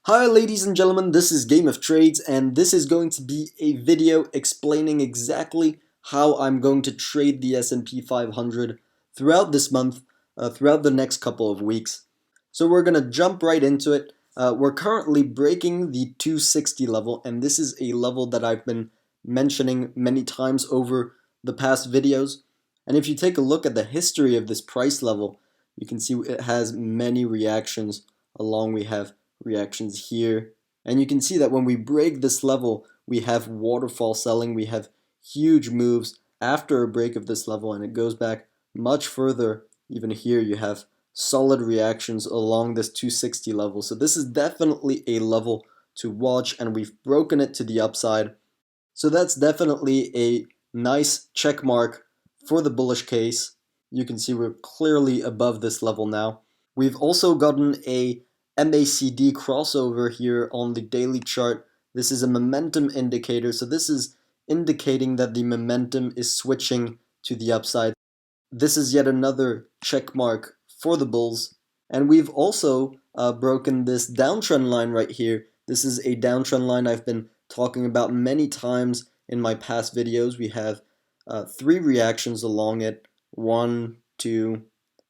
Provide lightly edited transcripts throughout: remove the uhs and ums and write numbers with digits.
Hi ladies and gentlemen, this is Game of Trades and this is going to be a video explaining exactly how I'm going to trade the SP 500 throughout this month, throughout the next couple of weeks. So we're going to jump right into it. We're currently breaking the 260 level, and this is a level that I've been mentioning many times over the past videos. And if you take a look at the history of this price level, you can see it has many reactions. Along we have reactions here, and you can see that when we break this level, we have waterfall selling, we have huge moves after a break of this level, and it goes back much further. Even here you have solid reactions along this 260 level. So this is definitely a level to watch, and we've broken it to the upside. So that's definitely a nice check mark for the bullish case. You can see we're clearly above this level now. We've also gotten a MACD crossover here on the daily chart. This is a momentum indicator, so this is indicating that the momentum is switching to the upside. This is yet another check mark for the bulls. And we've also broken this downtrend line right here. This is a downtrend line I've been talking about many times in my past videos. We have three reactions along it, 1, 2,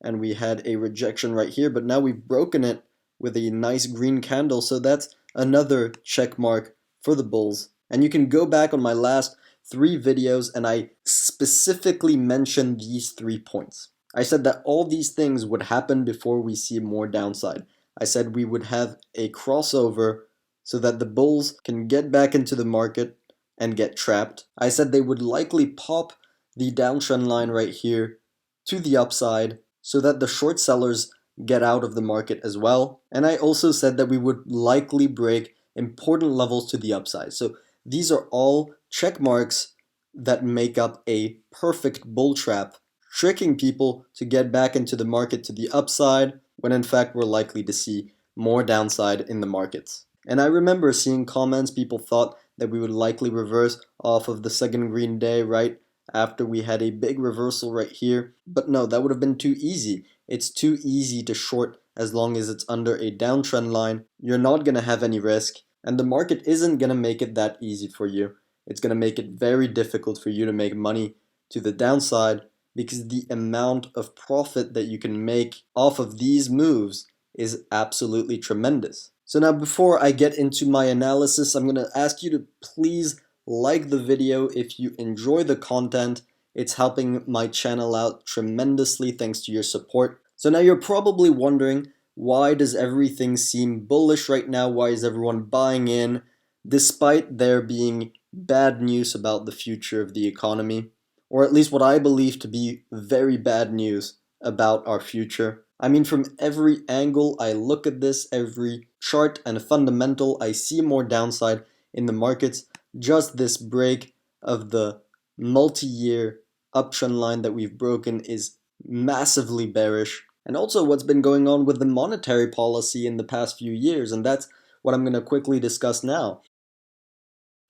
and we had a rejection right here, but now we've broken it with a nice green candle, so that's another check mark for the bulls. And you can go back on my last 3 videos and I specifically mentioned these 3 points. I said that all these things would happen before we see more downside. I said we would have a crossover so that the bulls can get back into the market and get trapped. I said they would likely pop the downtrend line right here to the upside so that the short sellers get out of the market as well. And I also said that we would likely break important levels to the upside. So these are all check marks that make up a perfect bull trap, tricking people to get back into the market to the upside when in fact we're likely to see more downside in the markets. And I remember seeing comments, people thought that we would likely reverse off of the second green day right after we had a big reversal right here. But no, that would have been too easy. It's too easy to short as long as it's under a downtrend line. You're not going to have any risk, and the market isn't going to make it that easy for you. It's going to make it very difficult for you to make money to the downside because the amount of profit that you can make off of these moves is absolutely tremendous. So now before I get into my analysis, I'm going to ask you to please like the video if you enjoy the content. It's helping my channel out tremendously thanks to your support. So now you're probably wondering, why does everything seem bullish right now? Why is everyone buying in despite there being bad news about the future of the economy? Or at least what I believe to be very bad news about our future. I mean, from every angle I look at this, every chart and fundamental, I see more downside in the markets. Just this break of the multi-year uptrend line that we've broken is massively bearish. And also what's been going on with the monetary policy in the past few years, and that's what I'm going to quickly discuss now.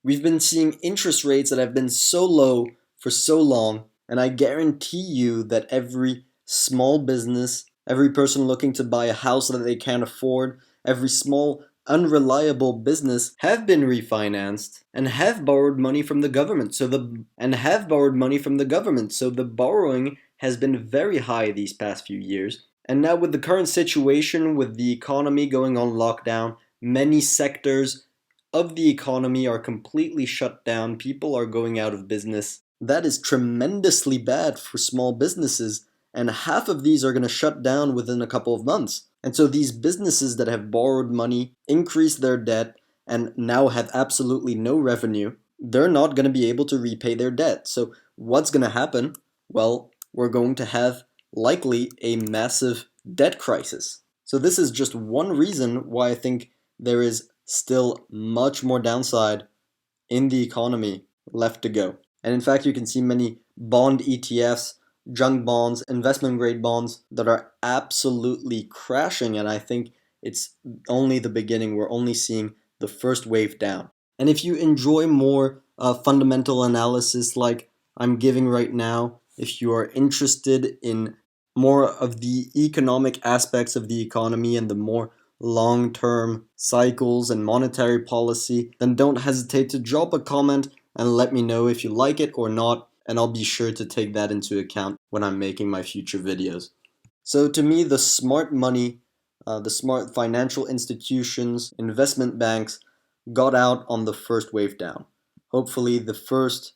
We've been seeing interest rates that have been so low for so long, and I guarantee you that every small business, every person looking to buy a house that they can't afford, every small unreliable business have been refinanced and have borrowed money from the government. So the borrowing has been very high these past few years. And now with the current situation, with the economy going on lockdown, many sectors of the economy are completely shut down. People are going out of business. That is tremendously bad for small businesses, and half of these are going to shut down within a couple of months. And so these businesses that have borrowed money, increased their debt, and now have absolutely no revenue, they're not going to be able to repay their debt. So what's going to happen? Well, we're going to have likely a massive debt crisis. So this is just one reason why I think there is still much more downside in the economy left to go. And in fact, you can see many bond ETFs, junk bonds, investment grade bonds that are absolutely crashing, and I think it's only the beginning. We're only seeing the first wave down. And if you enjoy more fundamental analysis like I'm giving right now, if you are interested in more of the economic aspects of the economy and the more long-term cycles and monetary policy, then don't hesitate to drop a comment and let me know if you like it or not, and I'll be sure to take that into account when I'm making my future videos. So to me, the smart money, the smart financial institutions, investment banks got out on the first wave down. Hopefully the first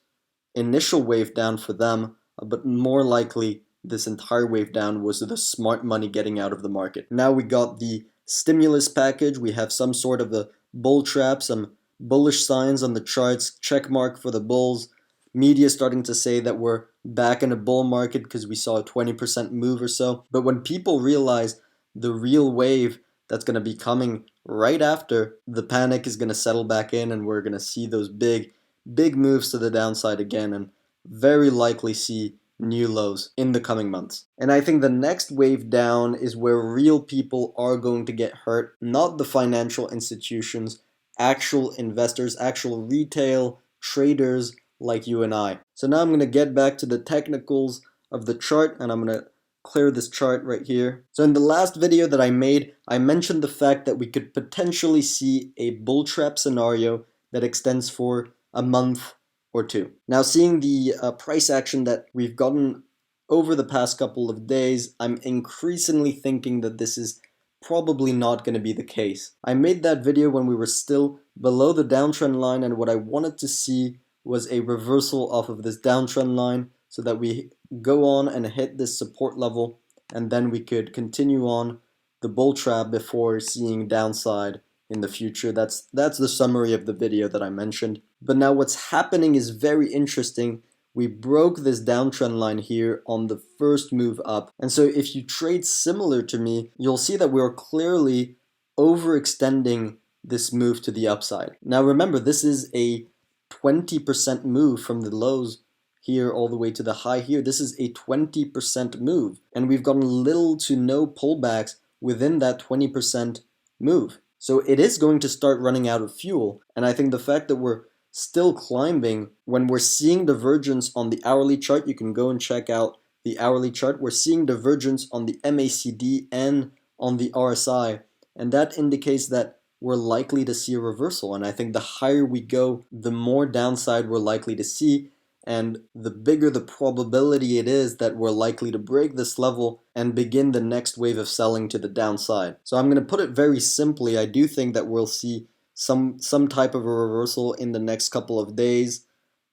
initial wave down for them, but more likely this entire wave down was the smart money getting out of the market. Now we got the stimulus package, we have some sort of a bull trap, some bullish signs on the charts, check mark for the bulls, media starting to say that we're back in a bull market because we saw a 20% move or so. But when people realize the real wave that's going to be coming right after, the panic is going to settle back in and we're going to see those big moves to the downside again and very likely see new lows in the coming months. And I think the next wave down is where real people are going to get hurt, not the financial institutions, actual investors, actual retail traders like you and I. So now I'm going to get back to the technicals of the chart, and I'm going to clear this chart right here. So in the last video that I made, I mentioned the fact that we could potentially see a bull trap scenario that extends for a month or two. Now, seeing the price action that we've gotten over the past couple of days, I'm increasingly thinking that this is probably not going to be the case. I made that video when we were still below the downtrend line, and what I wanted to see was a reversal off of this downtrend line so that we go on and hit this support level, and then we could continue on the bull trap before seeing downside in the future. That's the summary of the video that I mentioned. But now what's happening is very interesting. We broke this downtrend line here on the first move up. And so if you trade similar to me, you'll see that we're clearly overextending this move to the upside. Now remember, this is a 20% move from the lows here all the way to the high here. This is a 20% move. And we've gotten little to no pullbacks within that 20% move. So it is going to start running out of fuel. And I think the fact that we're still climbing, when we're seeing divergence on the hourly chart, you can go and check out the hourly chart. We're seeing divergence on the MACD and on the RSI. And that indicates that we're likely to see a reversal. And I think the higher we go, the more downside we're likely to see. And the bigger the probability it is that we're likely to break this level and begin the next wave of selling to the downside. So I'm going to put it very simply. I do think that we'll see some type of a reversal in the next couple of days.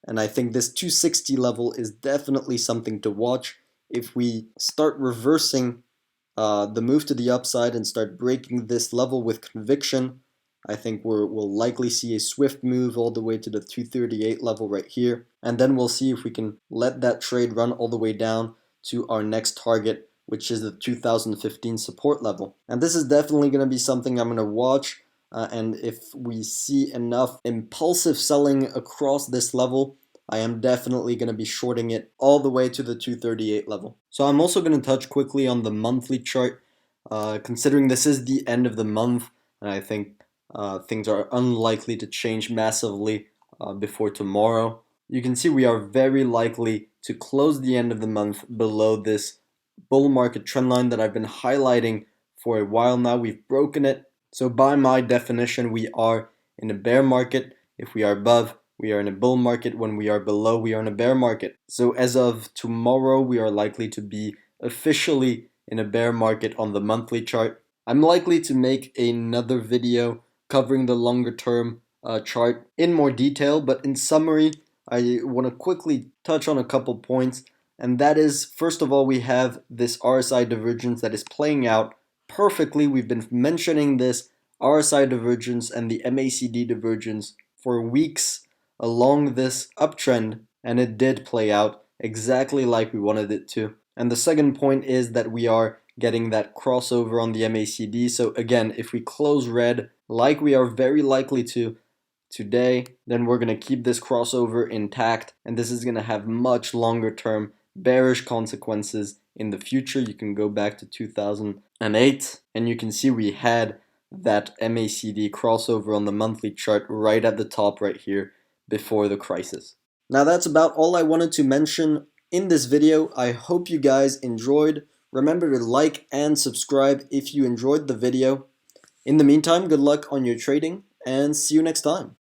And I think this 260 level is definitely something to watch. If we start reversing the move to the upside and start breaking this level with conviction, I think we'll likely see a swift move all the way to the 238 level right here. And then we'll see if we can let that trade run all the way down to our next target, which is the 2015 support level. And this is definitely going to be something I'm going to watch. And if we see enough impulsive selling across this level, I am definitely going to be shorting it all the way to the 238 level. So I'm also going to touch quickly on the monthly chart, considering this is the end of the month, and I think things are unlikely to change massively before tomorrow. You can see we are very likely to close the end of the month below this bull market trend line that I've been highlighting for a while now. We've broken it. So by my definition, we are in a bear market. If we are above, we are in a bull market. When we are below, we are in a bear market. So as of tomorrow, we are likely to be officially in a bear market on the monthly chart. I'm likely to make another video covering the longer term chart in more detail, but in summary, I want to quickly touch on a couple points, and that is, first of all, we have this RSI divergence that is playing out perfectly. We've been mentioning this RSI divergence and the MACD divergence for weeks along this uptrend, and it did play out exactly like we wanted it to. And the second point is that we are getting that crossover on the MACD. So again, if we close red like we are very likely to today, then we're going to keep this crossover intact, and this is going to have much longer term bearish consequences in the future. You can go back to 2008 and you can see we had that MACD crossover on the monthly chart right at the top right here before the crisis. Now that's about all I wanted to mention in this video. I hope you guys enjoyed Remember to like and subscribe if you enjoyed the video. In the meantime, good luck on your trading and see you next time.